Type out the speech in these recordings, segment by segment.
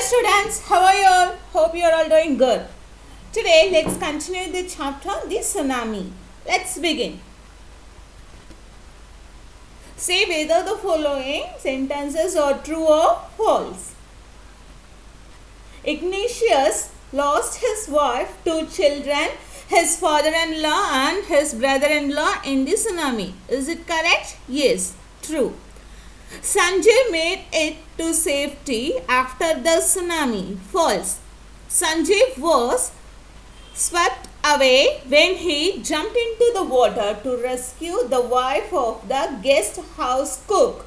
students, how are you all? Hope you are all doing good. Today let's continue the chapter the tsunami. Let's begin. Say whether the following sentences are true or false. Ignatius lost his wife, 2 children, his father-in-law and his brother-in-law in the tsunami. Is it correct? Yes, true. Sanjay made it to safety after the tsunami. False. Sanjay was swept away when he jumped into the water to rescue the wife of the guest house cook.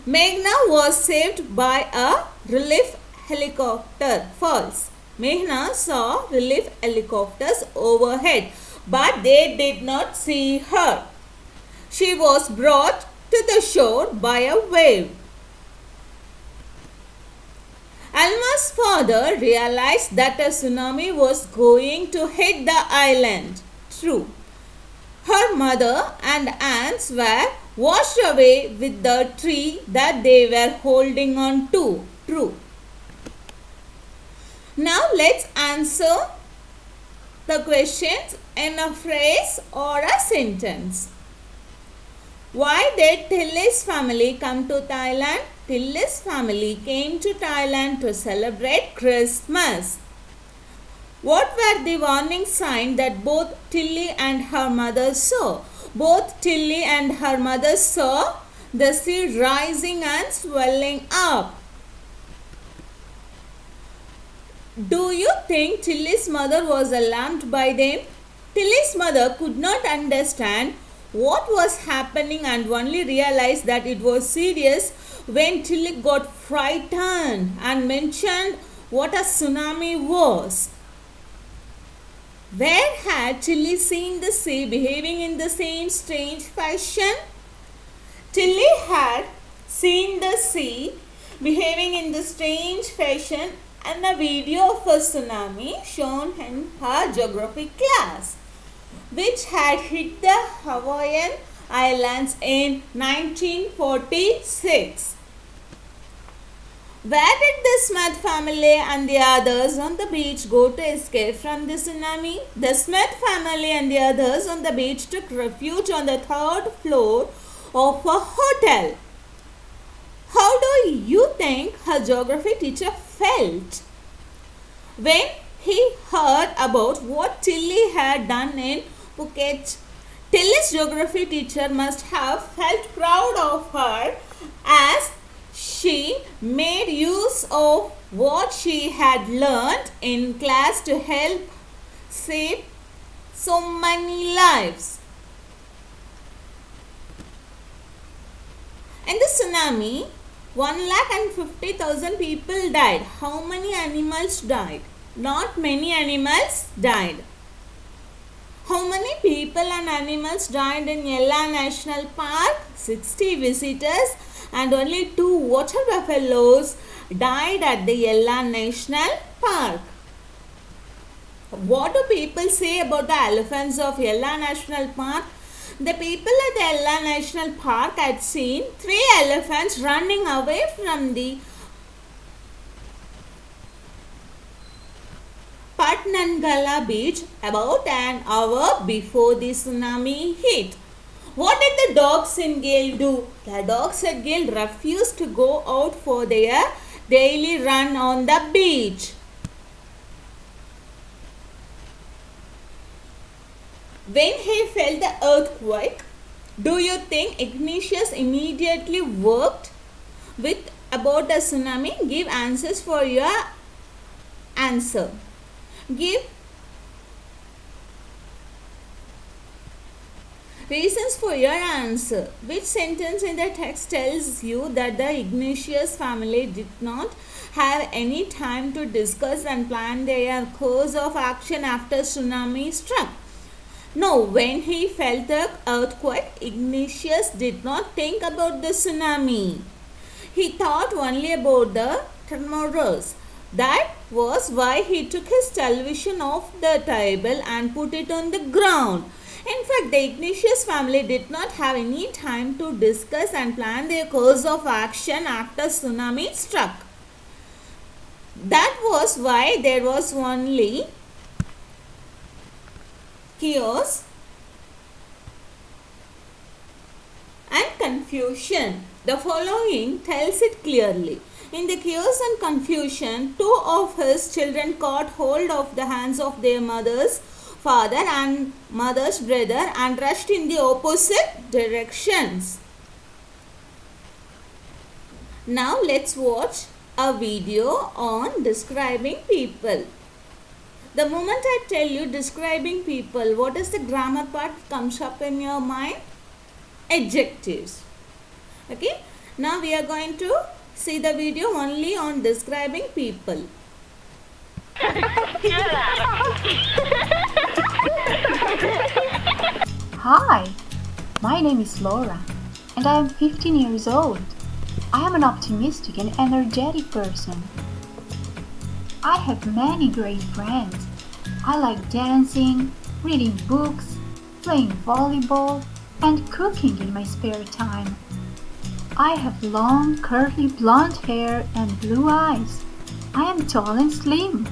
Meghna was saved by a relief helicopter. False. Meghna saw relief helicopters overhead, but they did not see her. She was brought to the shore by a wave. Alma's father realized that a tsunami was going to hit the island. True. Her mother and aunts were washed away with the tree that they were holding on to. True. Now let's answer the questions in a phrase or a sentence. Why did Tilly's family come to Thailand? Tilly's family came to Thailand to celebrate Christmas. What were the warning signs that both Tilly and her mother saw? Both Tilly and her mother saw the sea rising and swelling up. Do you think Tilly's mother was alarmed by them? Tilly's mother could not understand what was happening and only realized that it was serious when Tilly got frightened and mentioned what a tsunami was. Where had Tilly seen the sea behaving in the same strange fashion? Tilly had seen the sea behaving in the strange fashion in a video of a tsunami shown in her geography class, which had hit the Hawaiian Islands in 1946. Where did the Smith family and the others on the beach go to escape from the tsunami? The Smith family and the others on the beach took refuge on the 3rd floor of a hotel. How do you think her geography teacher felt when he heard about what Tilly had done in Phuket? Tilly's geography teacher must have felt proud of her as she made use of what she had learned in class to help save so many lives. In the tsunami, 150,000 people died. How many animals died? Not many animals died. How many people and animals died in Yella National Park? 60 visitors and only 2 water buffaloes died at the Yella National Park. What do people say about the elephants of Yella National Park? The people at the Yella National Park had seen 3 elephants running away from the Patnangala beach about an hour before the tsunami hit. What did the dogs in Gale do? The dogs at Gale refused to go out for their daily run on the beach. When he felt the earthquake, do you think Ignatius immediately worked with about the tsunami? Give answers for your answer. Give reasons for your answer. Which sentence in the text tells you that the Ignatius family did not have any time to discuss and plan their course of action after tsunami struck? No, when he felt the earthquake, Ignatius did not think about the tsunami. He thought only about the tremors. That was why he took his television off the table and put it on the ground. In fact, the Ignatius family did not have any time to discuss and plan their course of action after tsunami struck. That was why there was only chaos and confusion. The following tells it clearly. In the chaos and confusion, two of his children caught hold of the hands of their mother's father and mother's brother and rushed in the opposite directions. Now let's watch a video on describing people. The moment I tell you describing people, what is the grammar part comes up in your mind? Adjectives. Okay. Now we are going to see the video only on describing people. Hi, my name is Laura and I am 15 years old. I am an optimistic and energetic person. I have many great friends. I like dancing, reading books, playing volleyball, and cooking in my spare time. I have long, curly blonde hair and blue eyes. I am tall and slim.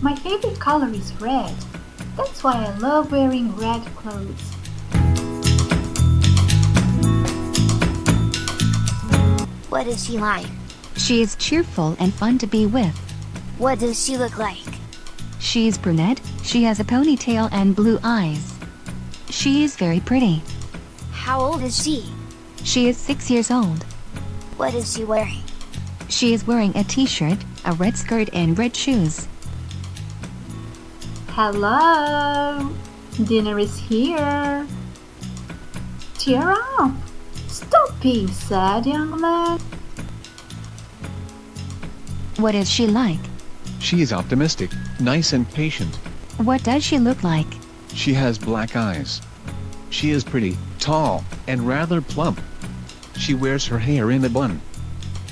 My favorite color is red. That's why I love wearing red clothes. What is she like? She is cheerful and fun to be with. What does she look like? She is brunette, she has a ponytail and blue eyes. She is very pretty. How old is she? She is 6 years old. What is she wearing? She is wearing a t-shirt, a red skirt and red shoes. Hello! Dinner is here. Cheer up! Stop being sad, young man. What is she like? She is optimistic, nice and patient. What does she look like? She has black eyes. She is pretty, tall, and rather plump. She wears her hair in a bun.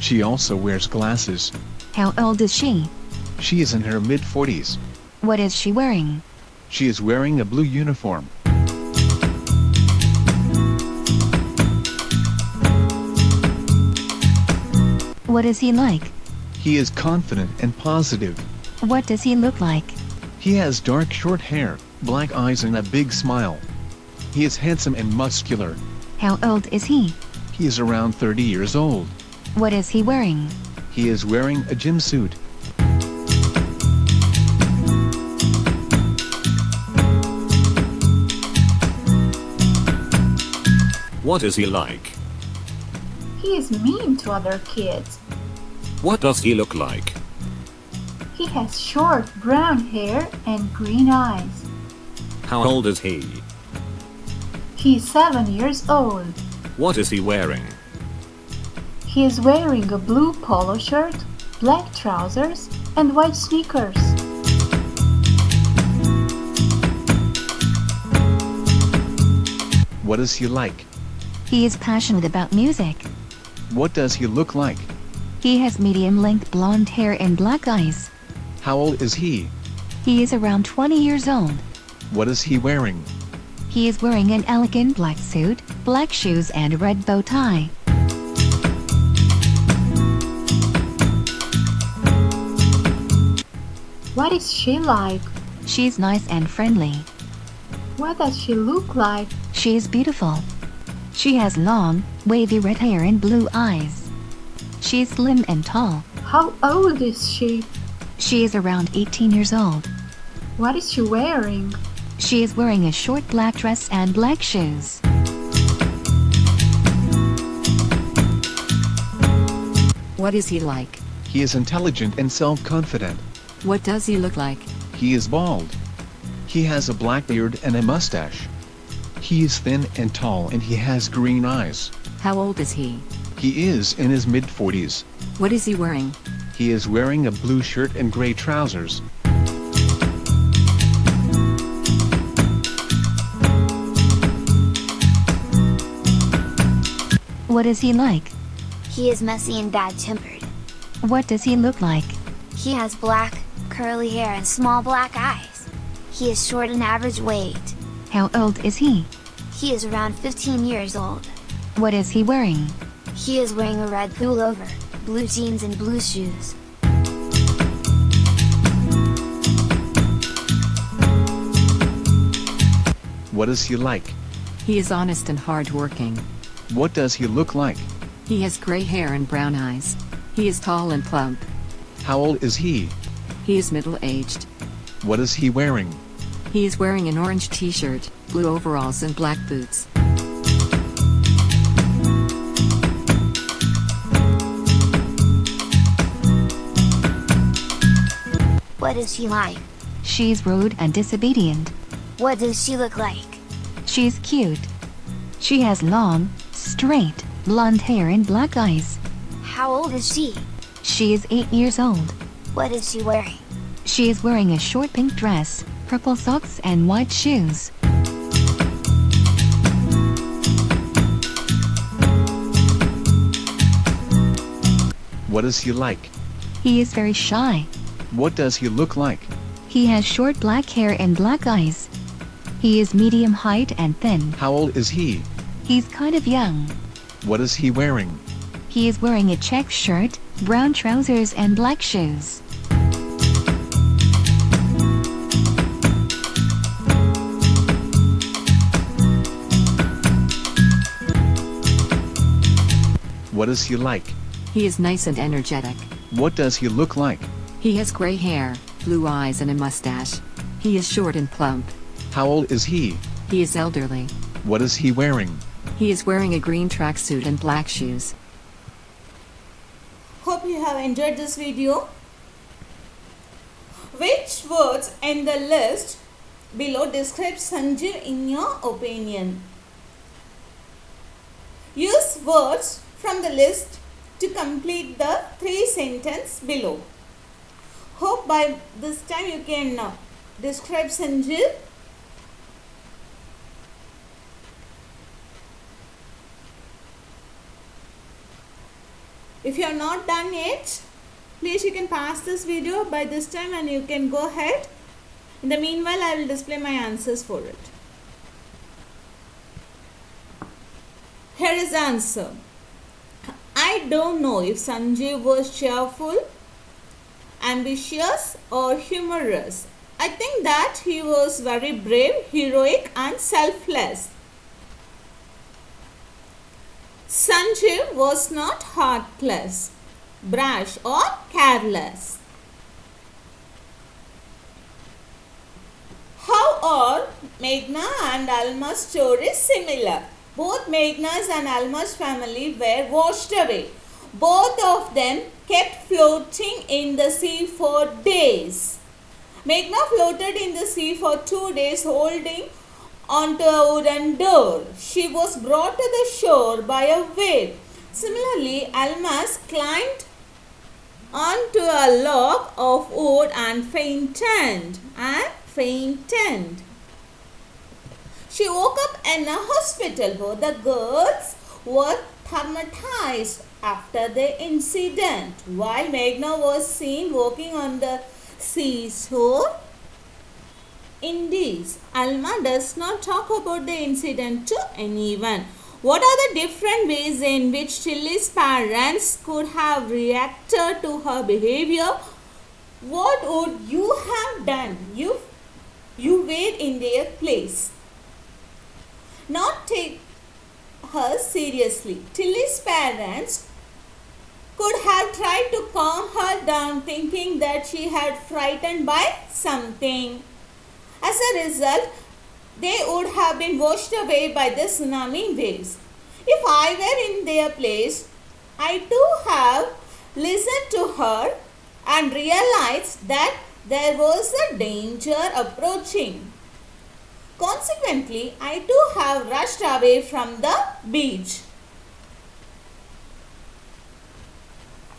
She also wears glasses. How old is she? She is in her mid-40s. What is she wearing? She is wearing a blue uniform. What is he like? He is confident and positive. What does he look like? He has dark short hair, black eyes and a big smile. He is handsome and muscular. How old is he? He is around 30 years old. What is he wearing? He is wearing a gym suit. What is he like? He is mean to other kids. What does he look like? He has short brown hair and green eyes. How old is he? He is 7 years old. What is he wearing? He is wearing a blue polo shirt, black trousers, and white sneakers. What is he like? He is passionate about music. What does he look like? He has medium-length blonde hair and black eyes. How old is he? He is around 20 years old. What is he wearing? He is wearing an elegant black suit, black shoes and a red bow tie. What is she like? She's nice and friendly. What does she look like? She is beautiful. She has long, wavy red hair and blue eyes. She is slim and tall. How old is she? She is around 18 years old. What is she wearing? She is wearing a short black dress and black shoes. What is he like? He is intelligent and self-confident. What does he look like? He is bald. He has a black beard and a mustache. He is thin and tall and he has green eyes. How old is he? He is in his mid-40s. What is he wearing? He is wearing a blue shirt and gray trousers. What is he like? He is messy and bad-tempered. What does he look like? He has black, curly hair and small black eyes. He is short and average weight. How old is he? He is around 15 years old. What is he wearing? He is wearing a red pullover, blue jeans and blue shoes. What is he like? He is honest and hardworking. What does he look like? He has gray hair and brown eyes. He is tall and plump. How old is he? He is middle-aged. What is he wearing? He is wearing an orange t-shirt, blue overalls and black boots. What is he like? She's rude and disobedient. What does she look like? She's cute. She has long, straight, blonde hair and black eyes. How old is she? She is 8 years old. What is she wearing? She is wearing a short pink dress, purple socks and white shoes. What is he like? He is very shy. What does he look like? He has short black hair and black eyes. He is medium height and thin. How old is he? He's kind of young. What is he wearing? He is wearing a check shirt, brown trousers and black shoes. What is he like? He is nice and energetic. What does he look like? He has gray hair, blue eyes and a mustache. He is short and plump. How old is he? He is elderly. What is he wearing? He is wearing a green tracksuit and black shoes. Hope you have enjoyed this video. Which words in the list below describe Sanjeev in your opinion? Use words from the list to complete the 3 sentences below. Hope by this time you can describe Sanjeev. If you are not done yet, please you can pass this video by this time and you can go ahead. In the meanwhile, I will display my answers for it. Here is the answer. I don't know if Sanjeev was cheerful, ambitious or humorous. I think that he was very brave, heroic and selfless. Sanjeev was not heartless, brash or careless. How are Meghna and Alma's stories similar? Both Meghna's and Alma's family were washed away. Both of them kept floating in the sea for days. Meghna floated in the sea for 2 days holding onto a wooden door. She was brought to the shore by a wave. Similarly, Almas climbed onto a log of wood and fainted. She woke up in a hospital where the girls were traumatized after the incident. While Meghna was seen walking on the seashore, indeed, Alma does not talk about the incident to anyone. What are the different ways in which Tilly's parents could have reacted to her behavior? What would you have done if you were in their place? Not take her seriously. Tilly's parents could have tried to calm her down, thinking that she had frightened by something. As a result, they would have been washed away by the tsunami waves. If I were in their place, I too have listened to her and realized that there was a danger approaching. Consequently, I too have rushed away from the beach.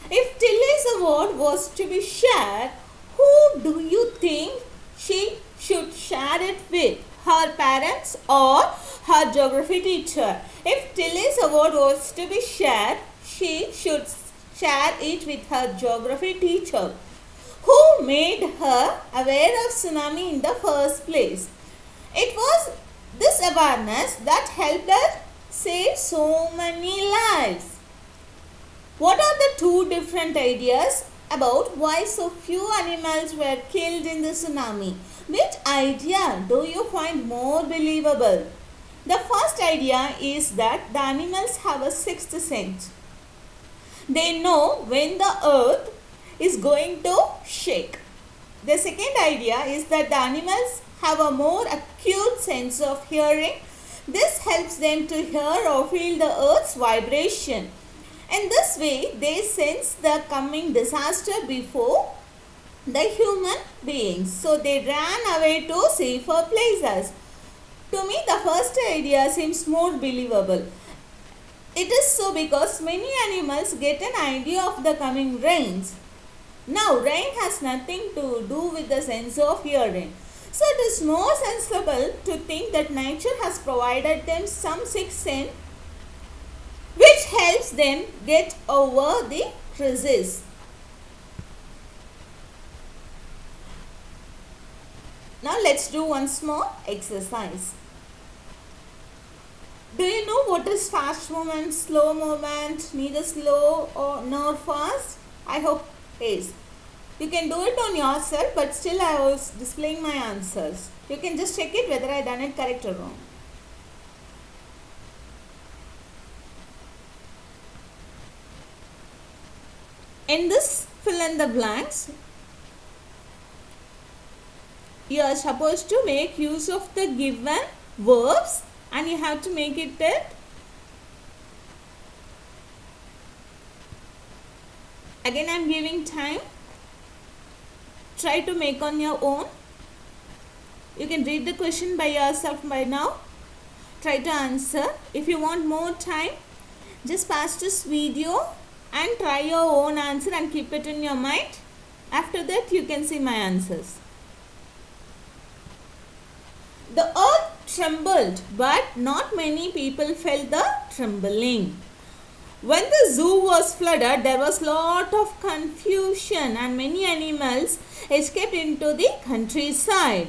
If Tilly's award was to be shared, who do you think she should share it with? Her parents or her geography teacher? If Tilly's award was to be shared, she should share it with her geography teacher, who made her aware of tsunami in the first place. It was this awareness that helped her save so many lives. What are the 2 different ideas about why so few animals were killed in the tsunami? Which idea do you find more believable? The first idea is that the animals have a sixth sense. They know when the earth is going to shake. The second idea is that the animals have a more acute sense of hearing. This helps them to hear or feel the earth's vibration. In this way, they sense the coming disaster before the human beings. So they ran away to safer places. To me, the first idea seems more believable. It is so because many animals get an idea of the coming rains. Now, rain has nothing to do with the sense of hearing. So, it is more sensible to think that nature has provided them some sixth sense which helps them get over the crisis. Now, let's do once more exercise. Do you know what is fast movement, slow movement, neither slow or nor fast? I hope yes. You can do it on yourself, but still I was displaying my answers. You can just check it whether I done it correct or wrong. In this fill in the blanks, you are supposed to make use of the given verbs and you have to make it again. I am giving time. Try to make on your own. You can read the question by yourself by now. Try to answer. If you want more time, just pause this video and try your own answer and keep it in your mind. After that, you can see my answers. The earth trembled, but not many people felt the trembling. When the zoo was flooded, there was lot of confusion and many animals escaped into the countryside.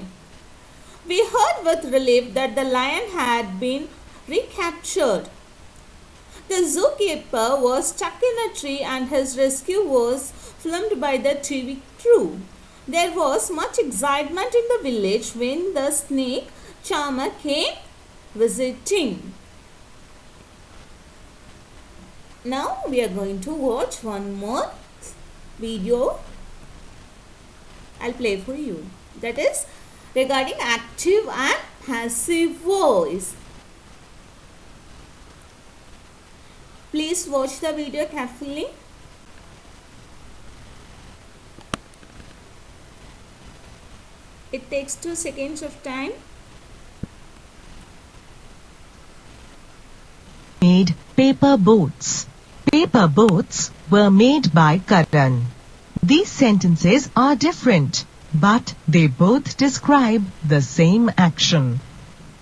We heard with relief that the lion had been recaptured. The zookeeper was stuck in a tree and his rescue was filmed by the TV crew. There was much excitement in the village when the snake charmer came visiting. Now we are going to watch one more video. I'll play for you. That is regarding active and passive voice. Please watch the video carefully. It takes 2 seconds of time. Made paper boats. Paper boats were made by Karan. These sentences are different, but they both describe the same action.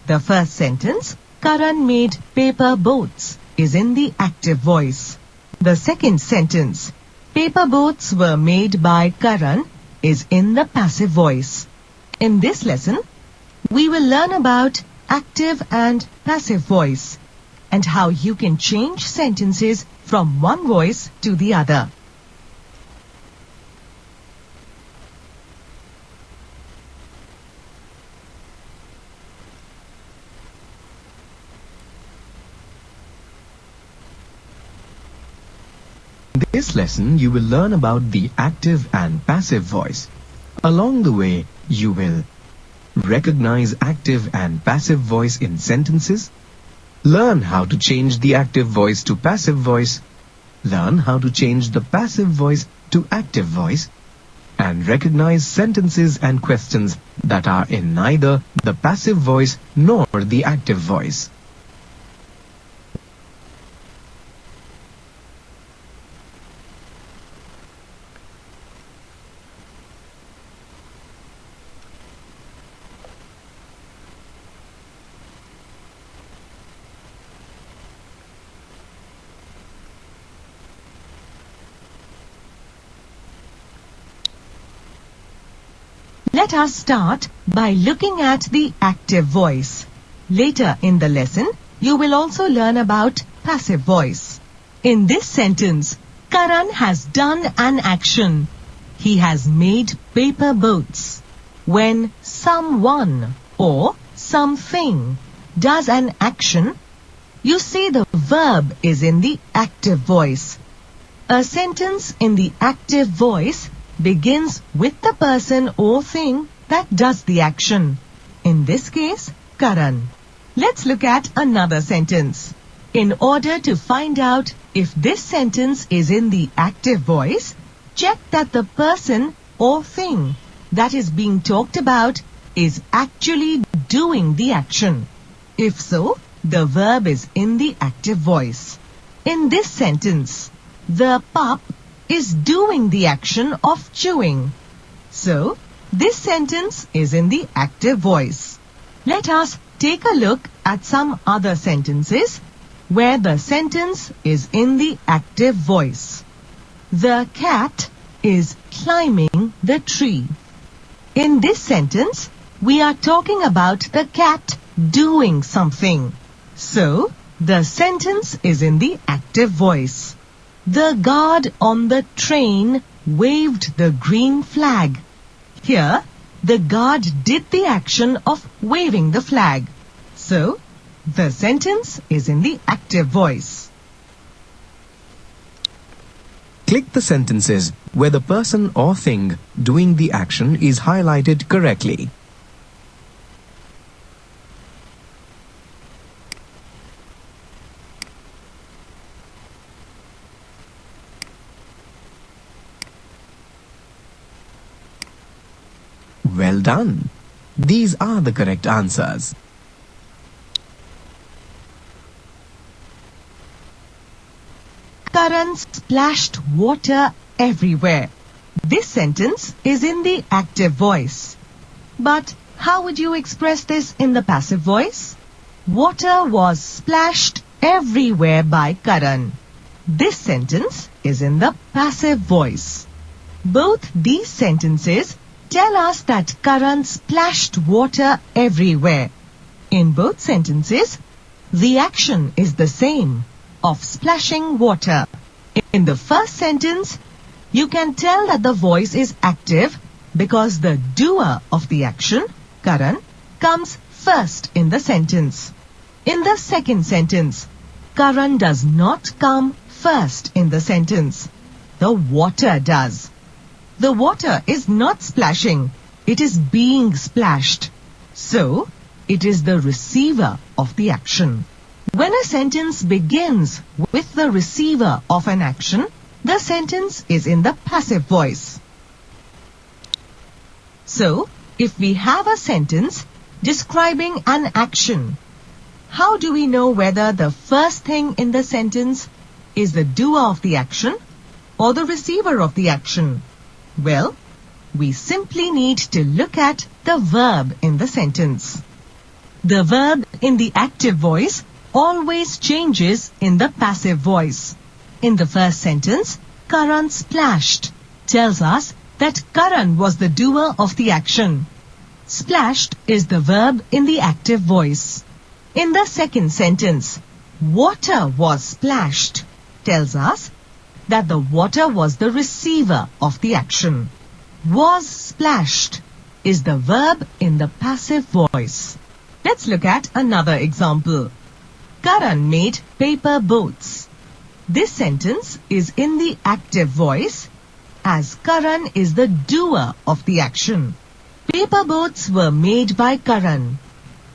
The first sentence, Karan made paper boats, is in the active voice. The second sentence, paper boats were made by Karan, is in the passive voice. In this lesson, we will learn about active and passive voice and how you can change sentences from one voice to the other. In this lesson, you will learn about the active and passive voice. Along the way, you will recognize active and passive voice in sentences, learn how to change the active voice to passive voice, learn how to change the passive voice to active voice, and recognize sentences and questions that are in neither the passive voice nor the active voice. Let us start by looking at the active voice. Later in the lesson, you will also learn about passive voice. In this sentence, Karan has done an action. He has made paper boats. when someone or something does an action, you see the verb is in the active voice. A sentence in the active voice begins with the person or thing that does the action. In this case, Karan. Let's look at another sentence. In order to find out if this sentence is in the active voice, check that the person or thing that is being talked about is actually doing the action. If so, the verb is in the active voice. In this sentence, the pup is doing the action of chewing. So, this sentence is in the active voice. Let us take a look at some other sentences where the sentence is in the active voice. The cat is climbing the tree. In this sentence, we are talking about the cat doing something. So, the sentence is in the active voice. The guard on the train waved the green flag. Here, the guard did the action of waving the flag. So, the sentence is in the active voice. Click the sentences where the person or thing doing the action is highlighted correctly. Well done. These are the correct answers. Karan splashed water everywhere. This sentence is in the active voice. But how would you express this in the passive voice? Water was splashed everywhere by Karan. This sentence is in the passive voice. Both these sentences tell us that Karan splashed water everywhere. In both sentences, the action is the same, of splashing water. In the first sentence, you can tell that the voice is active because the doer of the action, Karan, comes first in the sentence. In the second sentence, Karan does not come first in the sentence. The water does. The water is not splashing. It is being splashed. So, it is the receiver of the action. When a sentence begins with the receiver of an action, the sentence is in the passive voice. So, if we have a sentence describing an action, how do we know whether the first thing in the sentence is the doer of the action or the receiver of the action? Well, we simply need to look at the verb in the sentence. The verb in the active voice always changes in the passive voice. In the first sentence, Karan splashed tells us that Karan was the doer of the action. Splashed is the verb in the active voice. In the second sentence, water was splashed tells us that the water was the receiver of the action. Was splashed is the verb in the passive voice. Let's look at another example. Karan made paper boats. This sentence is in the active voice as Karan is the doer of the action. Paper boats were made by Karan.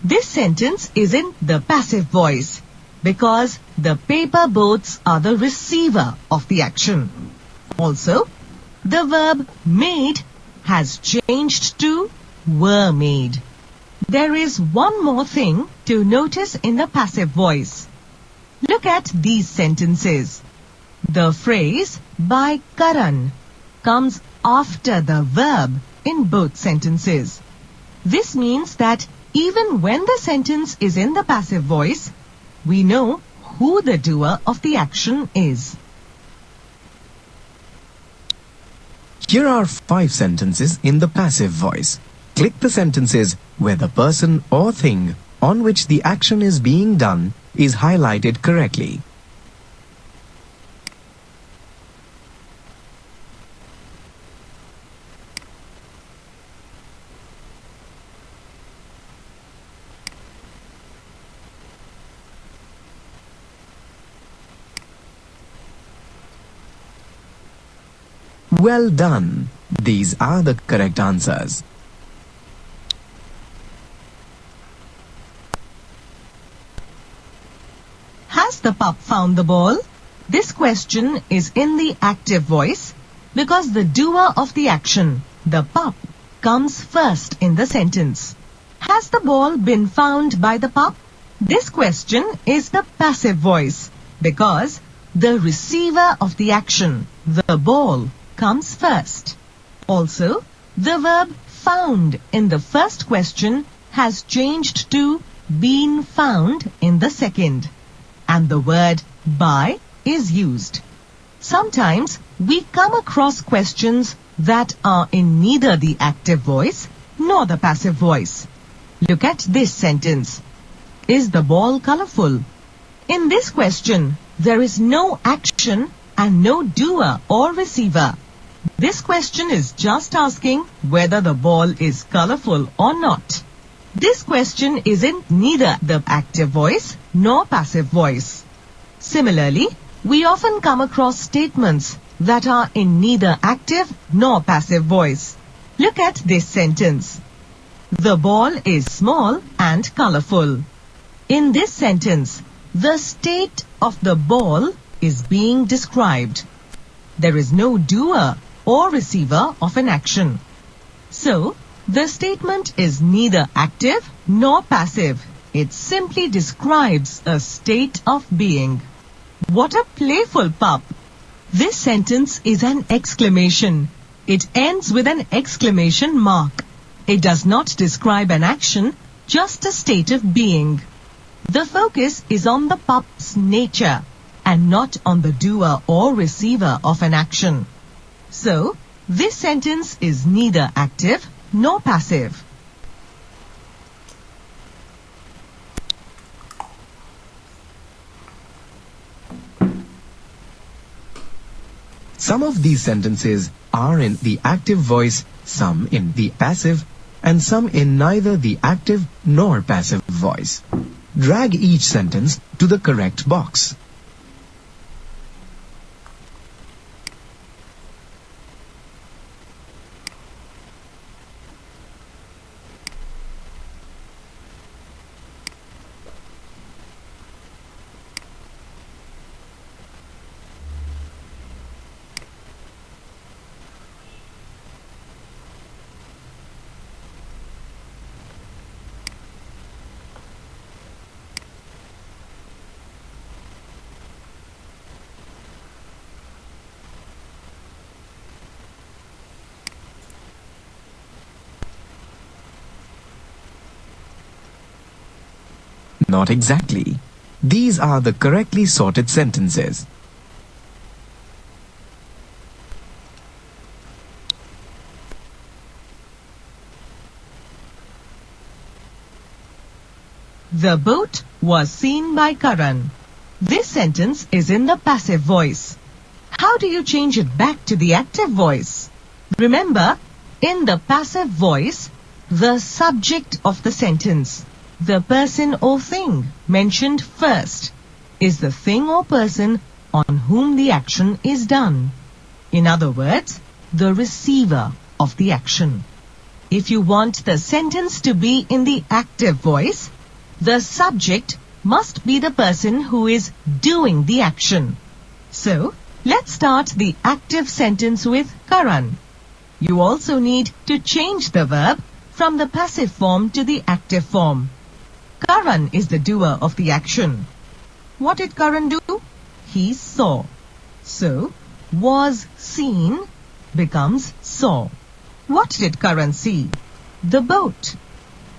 This sentence is in the passive voice because the paper boats are the receiver of the action. Also, the verb made has changed to were made. There is one more thing to notice in the passive voice. Look at these sentences. The phrase by Karan comes after the verb in both sentences. This means that even when the sentence is in the passive voice, we know who the doer of the action is. Here are 5 sentences in the passive voice. Click the sentences where the person or thing on which the action is being done is highlighted correctly. Well done. These are the correct answers. Has the pup found the ball? This question is in the active voice because the doer of the action, the pup, comes first in the sentence. Has the ball been found by the pup? This question is the passive voice because the receiver of the action, the ball, comes first. Also, the verb found in the first question has changed to been found in the second, and the word by is used. Sometimes we come across questions that are in neither the active voice nor the passive voice. Look at this sentence. Is the ball colorful? In this question, there is no action and no doer or receiver. This question is just asking whether the ball is colorful or not. This question is in neither the active voice nor passive voice. Similarly, we often come across statements that are in neither active nor passive voice. Look at this sentence. The ball is small and colorful. In this sentence, the state of the ball is being described. There is no doer or receiver of an action. So, the statement is neither active nor passive. It simply describes a state of being. What a playful pup! This sentence is an exclamation. It ends with an exclamation mark. It does not describe an action, just a state of being. The focus is on the pup's nature and not on the doer or receiver of an action. So, this sentence is neither active nor passive. Some of these sentences are in the active voice, some in the passive, and some in neither the active nor passive voice. Drag each sentence to the correct box. Not exactly. These are the correctly sorted sentences. The boat was seen by Karan. This sentence is in the passive voice. How do you change it back to the active voice? Remember, in the passive voice, the subject of the sentence, the person or thing mentioned first, is the thing or person on whom the action is done. In other words, the receiver of the action. If you want the sentence to be in the active voice, the subject must be the person who is doing the action. So, let's start the active sentence with Karan. You also need to change the verb from the passive form to the active form. Karan is the doer of the action. What did Karan do? He saw. So, was seen becomes saw. What did Karan see? The boat.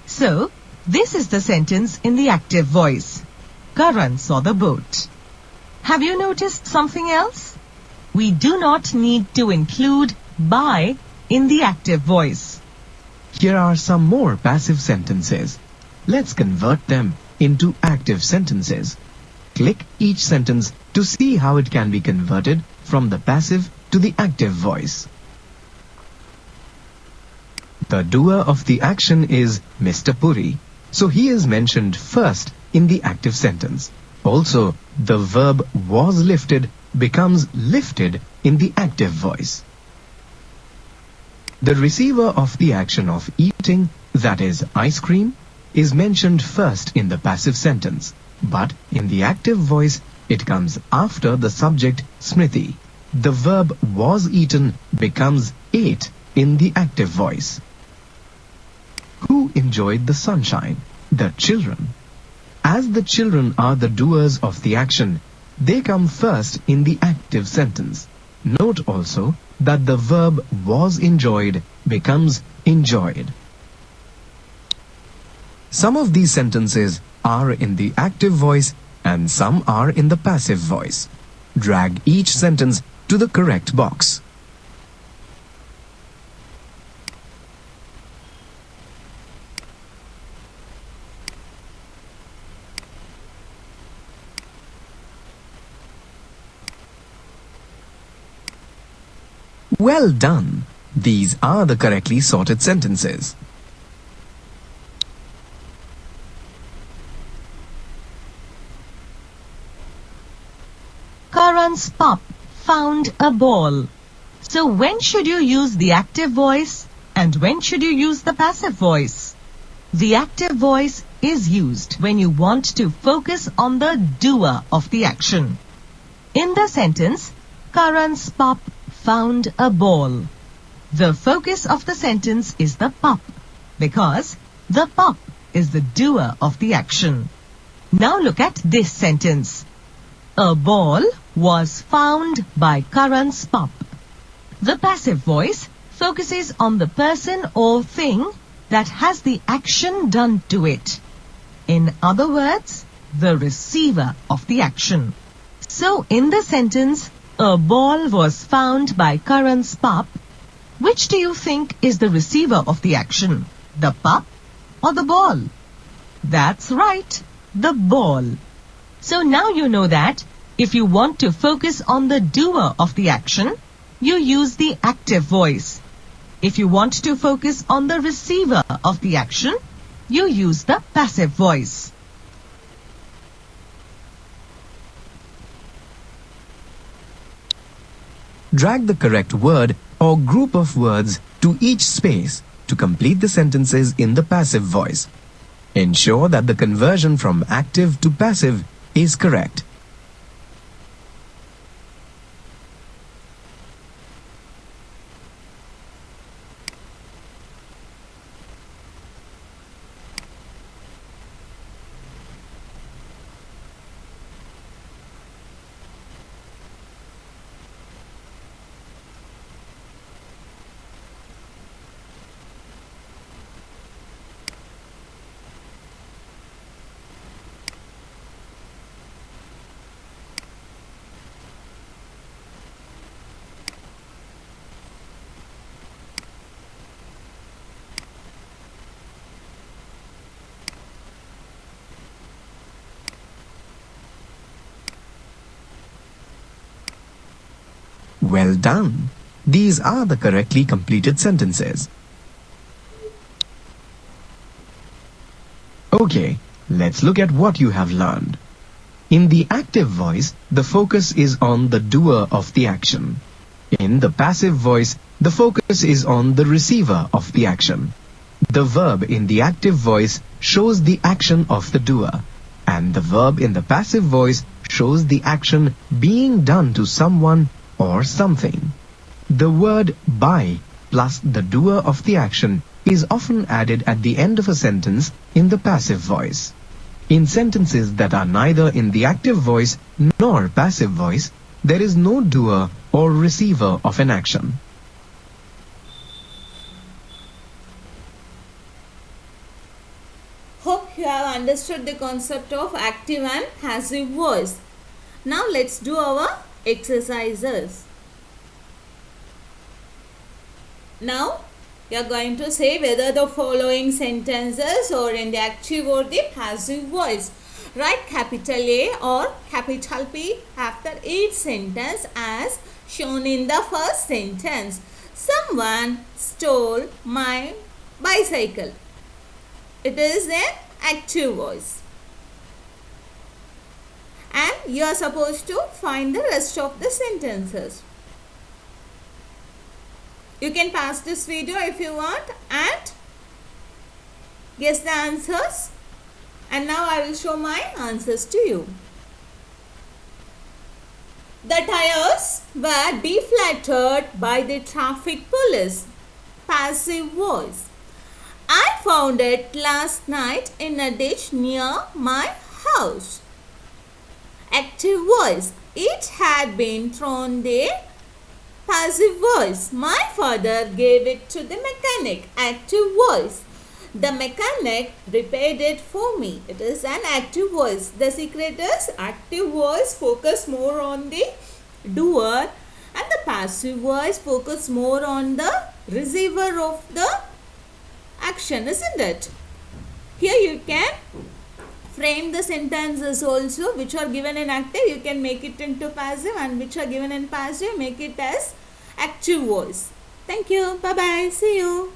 So, this is the sentence in the active voice. Karan saw the boat. Have you noticed something else? We do not need to include by in the active voice. Here are some more passive sentences. Let's convert them into active sentences. Click each sentence to see how it can be converted from the passive to the active voice. The doer of the action is Mr. Puri, so he is mentioned first in the active sentence. Also, the verb was lifted becomes lifted in the active voice. The receiver of the action of eating, that is ice cream, is mentioned first in the passive sentence, but in the active voice it comes after the subject Smriti. The verb was eaten becomes ate in the active voice. Who enjoyed the sunshine? The children. As the children are the doers of the action, they come first in the active sentence. Note also that the verb was enjoyed becomes enjoyed. Some of these sentences are in the active voice and some are in the passive voice. Drag each sentence to the correct box. Well done! These are the correctly sorted sentences. Karan's pup found a ball. So when should you use the active voice and when should you use the passive voice? The active voice is used when you want to focus on the doer of the action. In the sentence, Karan's pup found a ball. The focus of the sentence is the pup because the pup is the doer of the action. Now look at this sentence. A ball was found by Karan's pup. The passive voice focuses on the person or thing that has the action done to it. In other words, the receiver of the action. So in the sentence, a ball was found by Karan's pup, which do you think is the receiver of the action? The pup or the ball? That's right, the ball. So now you know that if you want to focus on the doer of the action, you use the active voice. If you want to focus on the receiver of the action, you use the passive voice. Drag the correct word or group of words to each space to complete the sentences in the passive voice. Ensure that the conversion from active to passive is correct. Well done! These are the correctly completed sentences. Okay, let's look at what you have learned. In the active voice, the focus is on the doer of the action. In the passive voice, the focus is on the receiver of the action. The verb in the active voice shows the action of the doer, and the verb in the passive voice shows the action being done to someone or something. The word by plus the doer of the action is often added at the end of a sentence in the passive voice. In sentences that are neither in the active voice nor passive voice, there is no doer or receiver of an action. Hope you have understood the concept of active and passive voice. Now let's do our exercises. Now you are going to say whether the following sentences are in the active or the passive voice. Write capital A or capital P after each sentence as shown in the first sentence. Someone stole my bicycle. It is an active voice. And you are supposed to find the rest of the sentences. You can pause this video if you want and guess the answers. And now I will show my answers to you. The tires were deflated by the traffic police. Passive voice. I found it last night in a ditch near my house. Active voice. It had been thrown there. Passive voice. My father gave it to the mechanic. Active voice. The mechanic repaired it for me. It is an active voice. The secret is active voice focus more on the doer and the passive voice focus more on the receiver of the action, isn't it? Here you can frame the sentences also which are given in active. You can make it into passive, and which are given in passive make it as active voice. Thank you. Bye bye. See you.